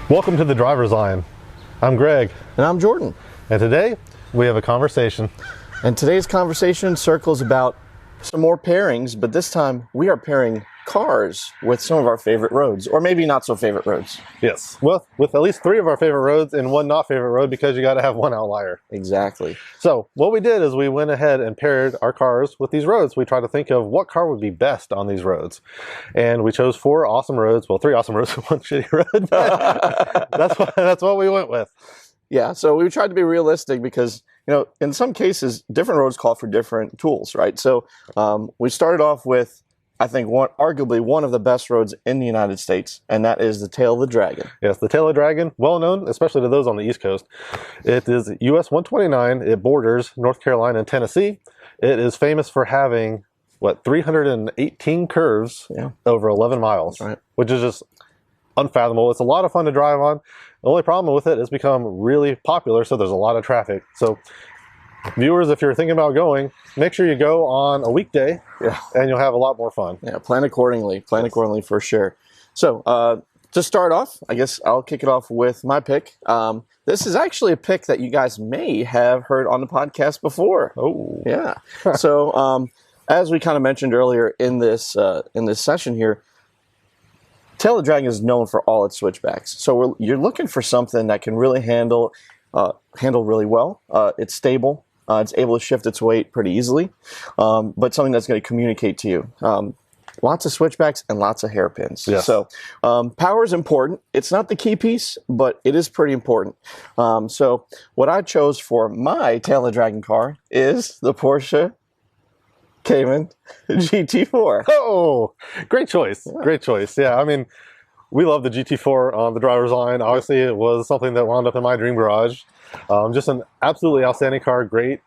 Welcome to the Driver's Line. I'm Greg. And I'm Jordan. And today we have a conversation. And today's conversation circles about some more pairings, but this time we are pairing cars with some of our favorite roads, or maybe not so favorite roads. Yes, well, with at least 3 of our favorite roads and 1 not favorite road, because you got to have 1 outlier. Exactly. So what we did is we went ahead and paired our cars with these roads. We tried to think of what car would be best on these roads. And we chose 4 awesome roads. Well, 3 awesome roads and 1 shitty road. That's what we went with. Yeah, so we tried to be realistic because, in some cases, different roads call for different tools, right? So we started off with, I think, arguably one of the best roads in the United States, and that is the Tail of the Dragon. Yes, the Tail of the Dragon, well known, especially to those on the East Coast. It is US 129. It borders North Carolina and Tennessee. It is famous for having, 318 curves over 11 miles, right, which is just unfathomable. It's a lot of fun to drive on. The only problem with it is become really popular, so there's a lot of traffic. So viewers, if you're thinking about going, make sure you go on a weekday, and you'll have a lot more fun. Yeah, plan accordingly. Plan accordingly for sure. So to start off, I guess I'll kick it off with my pick. This is actually a pick that you guys may have heard on the podcast before. Oh, yeah. So as we kind of mentioned earlier in this session here, Tail of the Dragon is known for all its switchbacks. So you're looking for something that can really handle really well. It's stable. It's able to shift its weight pretty easily, but something that's going to communicate to you. Lots of switchbacks and lots of hairpins. Yes. So power is important. It's not the key piece, but it is pretty important. So what I chose for my Tail of the Dragon car is the Porsche Cayman GT4. Oh, great choice. Yeah. Great choice. Yeah, I mean, we love the GT4 on the Driver's Line. Obviously, it was something that wound up in my dream garage. Just an absolutely outstanding car, great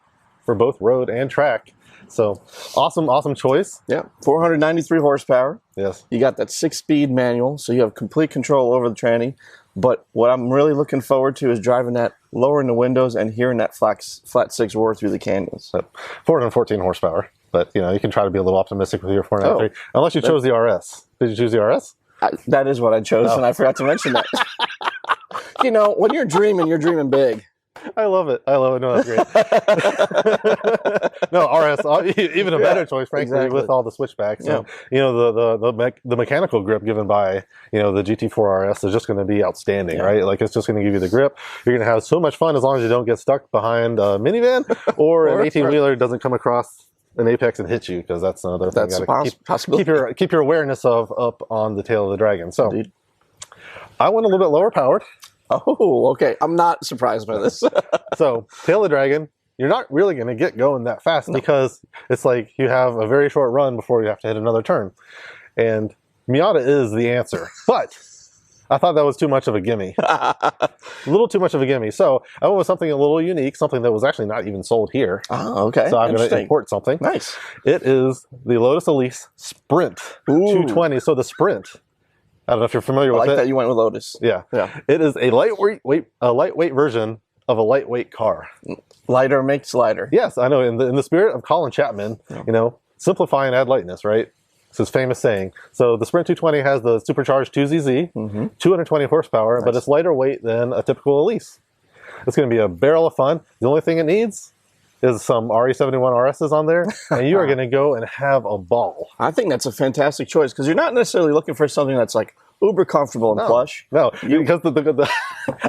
for both road and track. So awesome choice. Yeah, 493 horsepower. Yes. You got that 6-speed manual, so you have complete control over the tranny. But what I'm really looking forward to is driving that, lowering the windows, and hearing that flat 6 roar through the canyons. 414 horsepower. But, you can try to be a little optimistic with your 493. Unless you chose the RS. Did you choose the RS? That is what I chose, and I forgot to mention that. When you're dreaming big. I love it. No, that's great. No, RS, even a better choice, frankly, with all the switchbacks. Yeah. The mechanical grip given by, the GT4 RS is just going to be outstanding, right? Like, it's just going to give you the grip. You're going to have so much fun as long as you don't get stuck behind a minivan or an 18-wheeler doesn't come across an apex and hit you, because that's another thing. That's a possibility. Keep your awareness up on the Tail of the Dragon. So, indeed. I went a little bit lower powered. Oh, okay. I'm not surprised by this. So, Tail of the Dragon, you're not really going to get going that fast because it's like you have a very short run before you have to hit another turn. And Miata is the answer. But I thought that was too much of a gimme. A little too much of a gimme. So I went with something a little unique, something that was actually not even sold here. Oh, okay. So I'm going to import something. Nice. It is the Lotus Elise Sprint 220. So the Sprint, I don't know if you're familiar with it. I like that you went with Lotus. Yeah. It is a lightweight version of a lightweight car. Lighter makes lighter. Yes, I know. In the spirit of Colin Chapman, simplify and add lightness, right? It's his famous saying. So the Sprint 220 has the supercharged 2ZZ, 220 horsepower, but it's lighter weight than a typical Elise. It's going to be a barrel of fun. The only thing it needs is some RE71 RSs on there, and you are going to go and have a ball. I think that's a fantastic choice, because you're not necessarily looking for something that's like uber comfortable and plush. No, because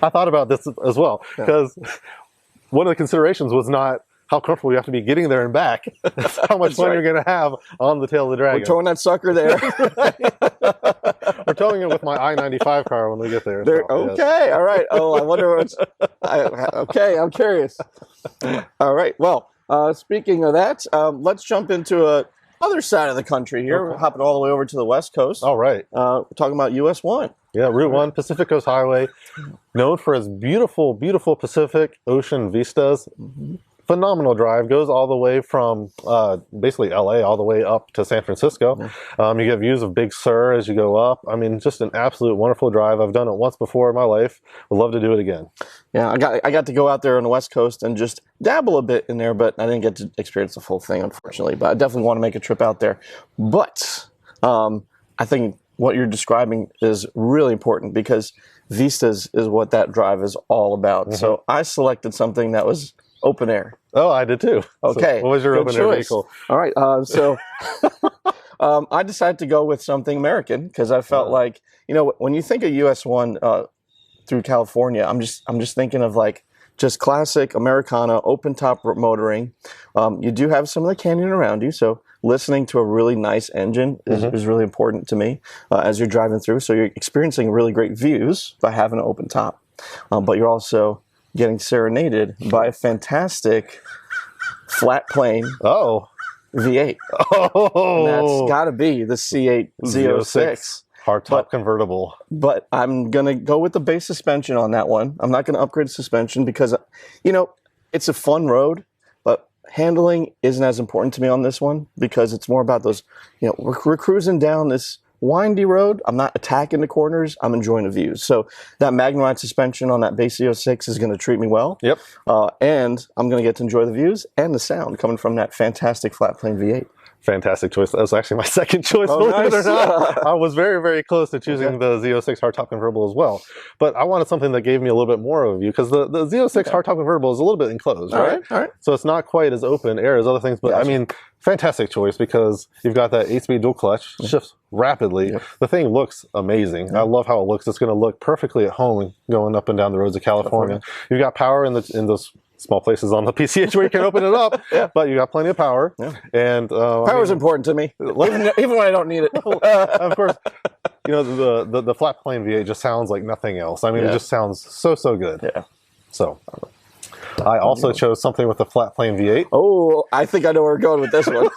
I thought about this as well, because one of the considerations was not how comfortable you have to be getting there and back. It's how much fun you're going to have on the Tail of the Dragon. We're towing that sucker there. We're towing it with my I-95 car when we get there. Okay, all right. Oh, I wonder what's... Okay, I'm curious. All right, well, speaking of that, let's jump into other side of the country here. We're hopping all the way over to the West Coast. All right. We're talking about US 1. Yeah, Route 1, Pacific Coast Highway, known for its beautiful, beautiful Pacific Ocean vistas. Phenomenal drive, goes all the way from basically LA all the way up to San Francisco. You get views of Big Sur as you go up. I mean, just an absolute wonderful drive. I've done it once before in my life. Would love to do it again. Yeah, I got to go out there on the West Coast and just dabble a bit in there, but I didn't get to experience the full thing, unfortunately. But I definitely want to make a trip out there. But I think what you're describing is really important, because Vistas is what that drive is all about. So I selected something that was open air. Oh, I did too. Okay. So what was your good open air choice. vehicle? All right. So I decided to go with something American because I felt like, when you think of US 1 through California, I'm just thinking of like just classic Americana open top motoring. You do have some of the canyon around you, so listening to a really nice engine is really important to me as you're driving through. So you're experiencing really great views by having an open top, but you're also getting serenaded by a fantastic flat plane Oh. V8. Oh. And that's got to be the C8 Z06. Hardtop convertible. But I'm going to go with the base suspension on that one. I'm not going to upgrade suspension because, it's a fun road, but handling isn't as important to me on this one because it's more about those, we're cruising down this windy road. I'm not attacking the corners. I'm enjoying the views. So that Magnemite suspension on that base Z06 is going to treat me well. Yep. And I'm going to get to enjoy the views and the sound coming from that fantastic flat plane V8. Fantastic choice. That was actually my second choice, believe it or not. I was very, very close to choosing the Z06 hardtop convertible as well. But I wanted something that gave me a little bit more of a view because the Z06 hardtop convertible is a little bit enclosed, right? All right. So it's not quite as open air as other things. But I mean, fantastic choice because you've got that 8-speed dual clutch, shifts rapidly. The thing looks amazing. I love how it looks. It's going to look perfectly at home going up and down the roads of California. You've got power in those small places on the PCH where you can open it up, but you got plenty of power. And power is important to me, even when I don't need it. Of course, the flat plane V8 just sounds like nothing else. I mean, it just sounds so good. Yeah. So I also chose something with the flat plane V8. Oh, I think I know where we're going with this one.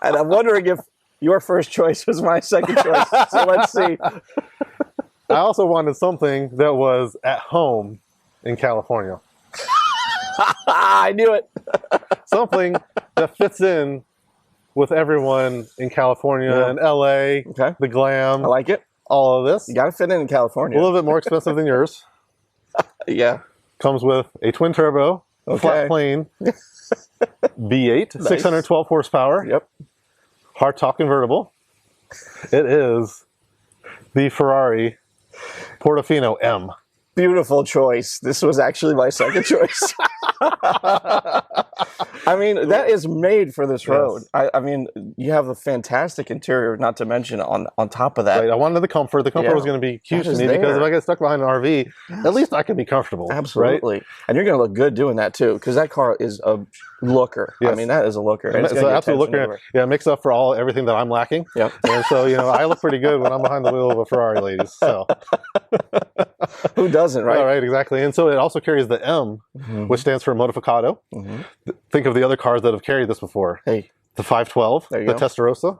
And I'm wondering if your first choice was my second choice. So let's see. I also wanted something that was at home in California. I knew it. Something that fits in with everyone in California and LA, the glam. I like it. All of this. You got to fit in California. A little bit more expensive than yours. Yeah. Comes with a twin turbo, flat plane, V8, nice. 612 horsepower. Yep. Hardtop convertible. It is the Ferrari Portofino M. Beautiful choice. This was actually my second choice. I mean, that is made for this road. I mean, you have a fantastic interior, not to mention on top of that. Right. I wanted the comfort. The comfort was going to be huge to me because if I get stuck behind an RV, at least I can be comfortable. Absolutely. Right? And you're going to look good doing that too because that car is a looker. I mean, that is a looker. It's an absolute looker. Yeah, it makes up for everything that I'm lacking. Yep. And so, I look pretty good when I'm behind the wheel of a Ferrari, ladies. So. Who doesn't, right? All right, exactly. And so it also carries the M, which stands for Modificato. Think of the other cars that have carried this before. Hey. The 512, the Testarossa,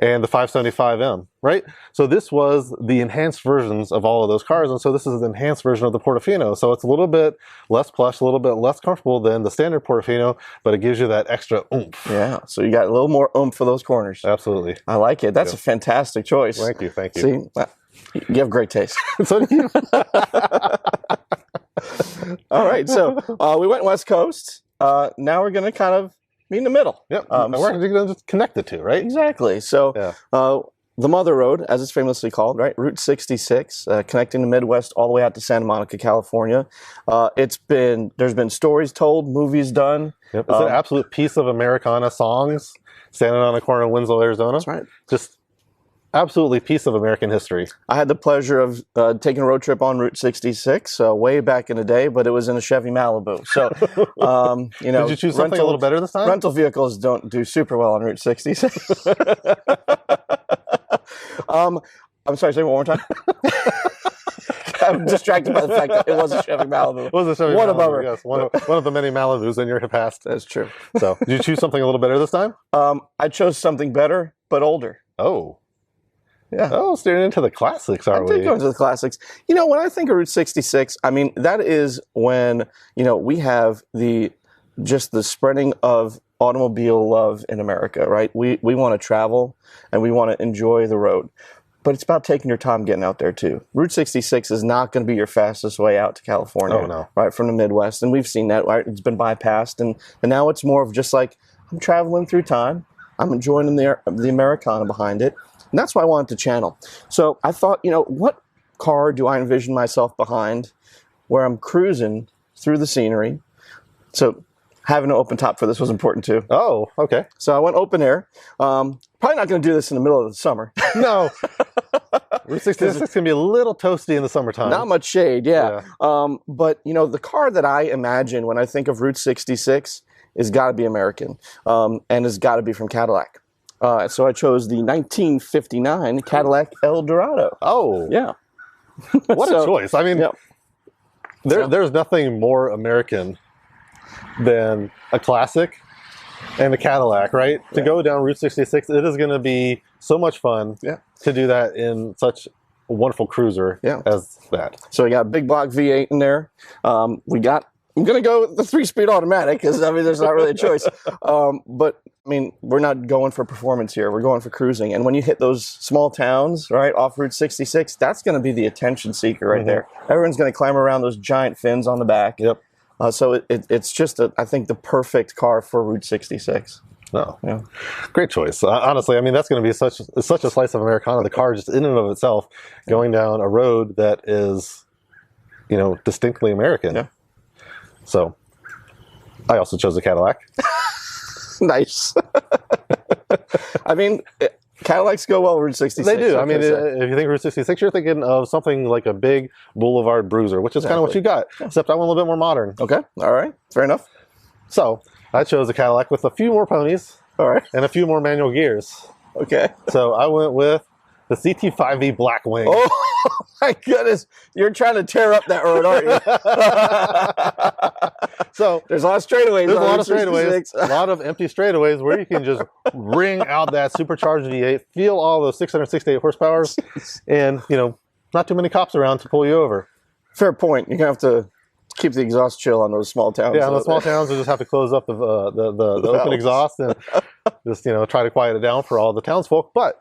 and the 575M, right? So this was the enhanced versions of all of those cars, and so this is an enhanced version of the Portofino. So it's a little bit less plush, a little bit less comfortable than the standard Portofino, but it gives you that extra oomph. Yeah, so you got a little more oomph for those corners. Absolutely. I like it. That's a fantastic choice. Thank you, thank you. See, you have great taste. So do you. All right, so we went West Coast. Now we're going to kind of meet in the middle. Yep. We're going to just connect the two, right? Exactly. So the Mother Road, as it's famously called, right? Route 66, connecting the Midwest all the way out to Santa Monica, California. There's been stories told, movies done. Yep. It's an absolute piece of Americana songs standing on the corner of Winslow, Arizona. That's right. Just absolutely piece of American history. I had the pleasure of taking a road trip on Route 66 way back in the day, but it was in a Chevy Malibu. So, did you choose something a little better this time? Rental vehicles don't do super well on Route 66. I'm sorry, say it one more time. I'm distracted by the fact that it was a Chevy Malibu. It was a Chevy What Malibu, a bummer. Yes, one of the many Malibus in your past. That's true. So, did you choose something a little better this time? I chose something better, but older. Oh. Yeah. Oh, steering into the classics, are we? I did go into the classics. When I think of Route 66, I mean, that is when, we have the spreading of automobile love in America, right? We want to travel and we want to enjoy the road. But it's about taking your time getting out there too. Route 66 is not going to be your fastest way out to California, oh, no. right, from the Midwest. And we've seen that, right? It's been bypassed. And now it's more of just like, I'm traveling through time. I'm enjoying the Americana behind it. And that's why I wanted to channel. So I thought, what car do I envision myself behind where I'm cruising through the scenery? So having an open top for this was important too. Oh, okay. So I went open air. Probably not going to do this in the middle of the summer. No. Route 66 can be a little toasty in the summertime. Not much shade, yeah. But, you know, the car that I imagine when I think of Route 66 has got to be American, and has got to be from Cadillac. So I chose the 1959 Cadillac Eldorado. Oh. Yeah. What a choice. I mean, Yep. there's nothing more American than a classic and a Cadillac, right? To go down Route 66, it is going to be so much fun to do that in such a wonderful cruiser as that. So we got a big block V8 in there. I'm going to go with the 3-speed automatic because, I mean, there's not really a choice. But, I mean, we're not going for performance here. We're going for cruising. And when you hit those small towns, right, off Route 66, that's going to be the attention seeker right there. Everyone's going to climb around those giant fins on the back. Yep. So it's just, I think, the perfect car for Route 66. Oh, yeah. Great choice. Honestly, I mean, that's going to be such a slice of Americana. The car just in and of itself going down a road that is, you know, distinctly American. Yeah. So I also chose a Cadillac. Nice. I mean, Cadillacs go well Route 66. They do. I mean, if you think Route 66, you're thinking of something like a big boulevard bruiser, which is kind of what you got, except I went a little bit more modern. Okay. All right. Fair enough. So I chose a Cadillac with a few more ponies. All right. And a few more manual gears. Okay. So I went with the CT5V Blackwing. Oh my goodness. You're trying to tear up that road, aren't you? So there's a lot of straightaways. There's a lot of straightaways, a lot of empty straightaways where you can just wring out that supercharged V8, feel all those 668 horsepower, and, you know, not too many cops around to pull you over. Fair point. You're going to have to keep the exhaust chill on those small towns. Yeah, on the small towns, you just have to close up the open exhaust and just, you know, try to quiet it down for all the townsfolk. But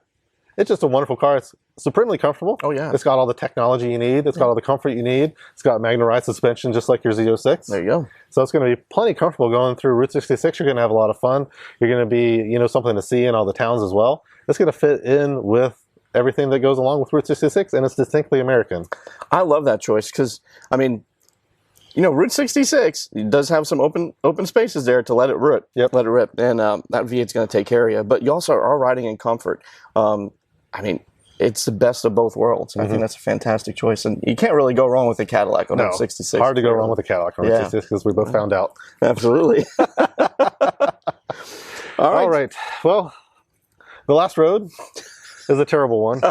it's just a wonderful car. It's supremely comfortable. Oh, yeah. It's got all the technology you need. It's got all the comfort you need. It's got Magna Ride suspension just like your Z06. There you go. So it's going to be plenty comfortable going through Route 66. You're going to have a lot of fun. You're going to be, you know, something to see in all the towns as well. It's going to fit in with everything that goes along with Route 66, and it's distinctly American. I love that choice because, I mean, you know, Route 66 does have some open spaces there to let it rip. Yep. Let it rip. And that V8's going to take care of you. But you also are riding in comfort. I mean, it's the best of both worlds. I think that's a fantastic choice. And you can't really go wrong with a Cadillac on Route 66. Hard to go wrong with a Cadillac on Route 66 because we both found out. Absolutely. All right. Well, the last road is a terrible one.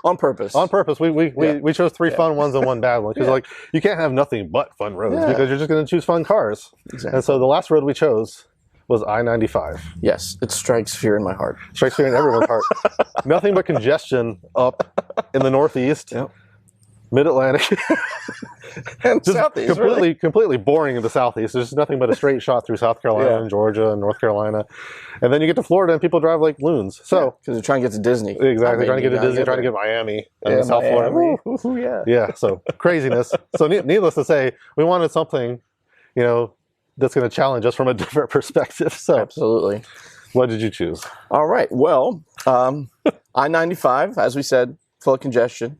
On purpose. On purpose. We chose 3 fun ones and 1 bad one. Because like you can't have nothing but fun roads because you're just going to choose fun cars. Exactly. And so the last road we chose was I-95. Yes, it strikes fear in my heart. Strikes fear in everyone's heart. Nothing but congestion up in the Northeast, Mid-Atlantic, and Southeast. Completely boring in the Southeast. There's nothing but a straight shot through South Carolina and Georgia and North Carolina. And then you get to Florida and people drive like loons. So because they're trying to get to Disney. Exactly. Trying to get to Disney, trying to get to Miami and South Miami. Florida. Yeah, so craziness. So needless to say, we wanted something, you know, that's going to challenge us from a different perspective. So absolutely. What did you choose? All right. Well, I-95, as we said, full of congestion,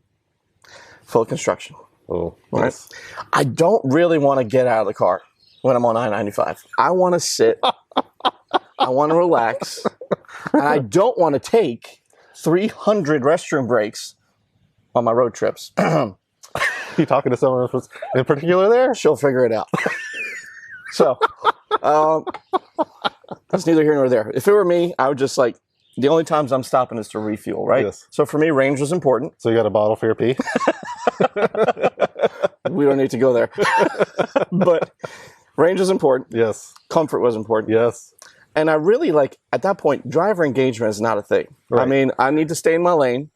full of construction. Oh, nice. Right? I don't really want to get out of the car when I'm on I-95. I want to sit. I want to relax. And I don't want to take 300 restroom breaks on my road trips. You talking to someone in particular there? She'll figure it out. So, that's neither here nor there. If it were me, I would just like, the only times I'm stopping is to refuel, right? Yes. So for me, range was important. So you got a bottle for your pee? We don't need to go there. But range was important. Yes. Comfort was important. Yes. And I really like, at that point, driver engagement is not a thing. Right. I mean, I need to stay in my lane.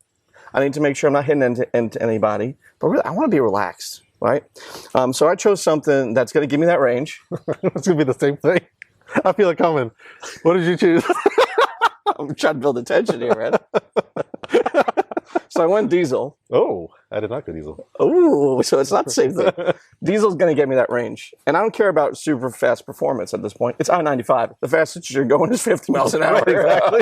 I need to make sure I'm not hitting into anybody. But really, I want to be relaxed. Right? So I chose something that's going to give me that range. It's going to be the same thing. I feel it coming. What did you choose? I'm trying to build attention here, man. So I went diesel. Oh, I did not go diesel. Ooh, so it's not the same thing. Diesel's going to get me that range. And I don't care about super fast performance at this point. It's I-95. The fastest you're going is 50 miles an hour. Exactly.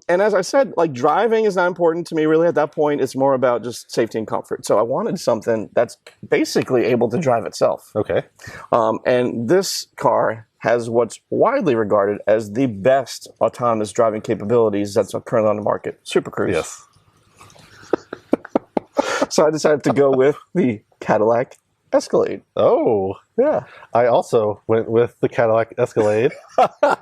And as I said, like driving is not important to me really at that point. It's more about just safety and comfort. So I wanted something that's basically able to drive itself. Okay. And this car has what's widely regarded as the best autonomous driving capabilities that's currently on the market, Super Cruise. Yes. So I decided to go with the Cadillac Escalade. Oh, Yeah. I also went with the Cadillac Escalade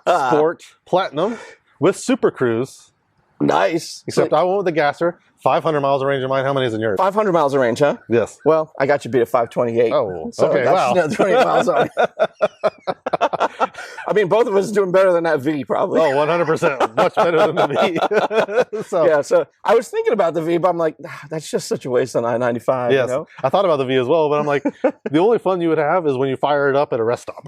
Sport Platinum with Super Cruise. Nice. Except I went with the gasser. 500 miles of range in mine. How many is in yours? 500 miles of range, huh? Yes. Well, I got you beat at 528. Oh, So okay. that's Wow. another 20 miles on it. I mean, both of us doing better than that V, probably. Oh, 100%. Much better than the V. So, Yeah, so I was thinking about the V, but I'm like, that's just such a waste on I-95, yes. you know? I thought about the V as well, but I'm like, the only fun you would have is when you fire it up at a rest stop.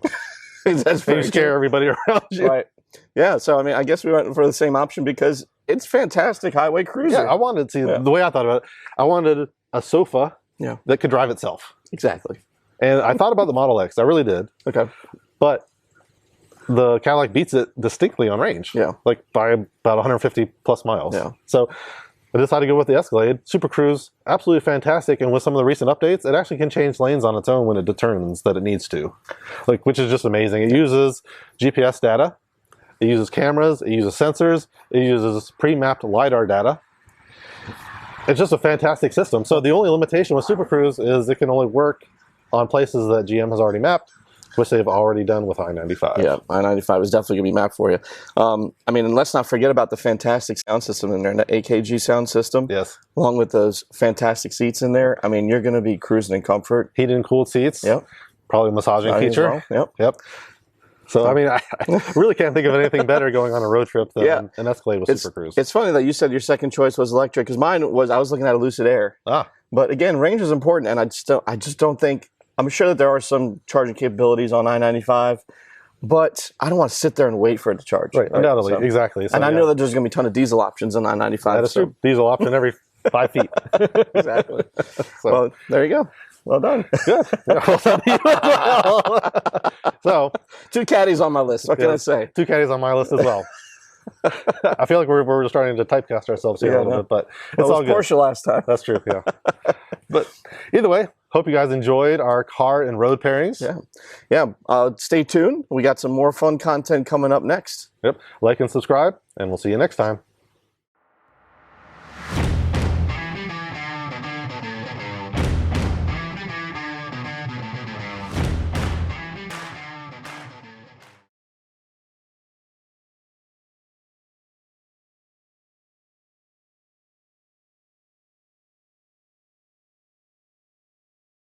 That's And very you scare everybody around you. Right. Yeah, so I mean, I guess we went for the same option because it's fantastic highway cruiser. Yeah, I wanted to, the way I thought about it, I wanted a sofa Yeah. that could drive itself. Exactly. And I thought about the Model X. I really did. Okay. But the Cadillac beats it distinctly on range. Yeah. Like by about 150 plus miles. Yeah. So I decided to go with the Escalade. Super Cruise, absolutely fantastic. And with some of the recent updates, it actually can change lanes on its own when it determines that it needs to. Like, which is just amazing. It uses GPS data. It uses cameras. It uses sensors. It uses pre-mapped LiDAR data. It's just a fantastic system. So the only limitation with Super Cruise is it can only work on places that GM has already mapped, which they've already done with I-95. Yeah, I-95 is definitely going to be mapped for you. I mean, and let's not forget about the fantastic sound system in there, the AKG sound system. Yes. Along with those fantastic seats in there. I mean, you're going to be cruising in comfort. Heated and cooled seats. Yep. Probably a massaging As feature. well. Yep. Yep. So, I mean, I really can't think of anything better going on a road trip than an Escalade with Super Cruise. It's funny that you said your second choice was electric because mine was, I was looking at a Lucid Air. Ah, But again, range is important, and I just don't think, I'm sure that there are some charging capabilities on I-95, but I don't want to sit there and wait for it to charge. right. Undoubtedly. So- Exactly. So, And I yeah, know that there's going to be a ton of diesel options on I-95. that is true. Diesel option every 5 feet. Exactly. So, Well, there you go. Well done. good. Yeah, well done to you as well. So, 2 caddies on my list. What can I yes, say? 2 caddies on my list as well. I feel like we're starting to typecast ourselves here Yeah, a little no. bit, but Well, it's it all was good. Porsche last time. That's true, yeah. But either way, hope you guys enjoyed our car and road pairings. Yeah. Yeah. Stay tuned. We got some more fun content coming up next. Yep. Like and subscribe, and we'll see you next time.